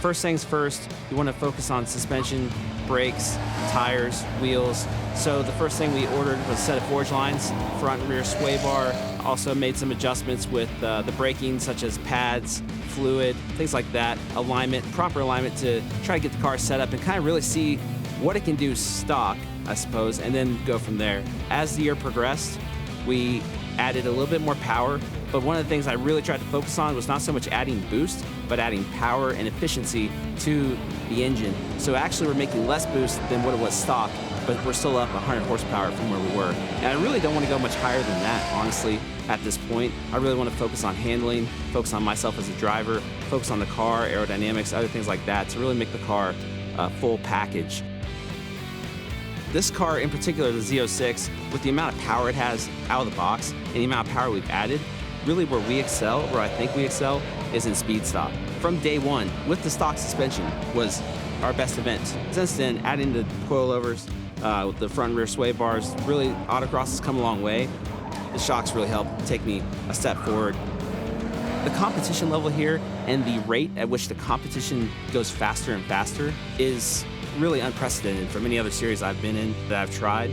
First things first, you want to focus on suspension, brakes, tires, wheels. So the first thing we ordered was a set of forge lines, front and rear sway bar. Also made some adjustments with the braking, such as pads, fluid, things like that. Alignment, proper alignment to try to get the car set up and kind of really see what it can do stock, I suppose, and then go from there. As the year progressed, we added a little bit more power, but one of the things I really tried to focus on was not so much adding boost, but adding power and efficiency to the engine. So actually we're making less boost than what it was stock, but we're still up 100 horsepower from where we were. And I really don't want to go much higher than that, honestly, at this point. I really want to focus on handling, focus on myself as a driver, focus on the car, aerodynamics, other things like that, to really make the car a full package. This car in particular, the Z06, with the amount of power it has out of the box and the amount of power we've added, really where we excel, where I think we excel, is in speed stop. From day one, with the stock suspension, was our best event. Since then, adding the coilovers, with the front and rear sway bars, really autocross has come a long way. The shocks really helped take me a step forward. The competition level here and the rate at which the competition goes faster and faster is really unprecedented from any other series I've been in that I've tried.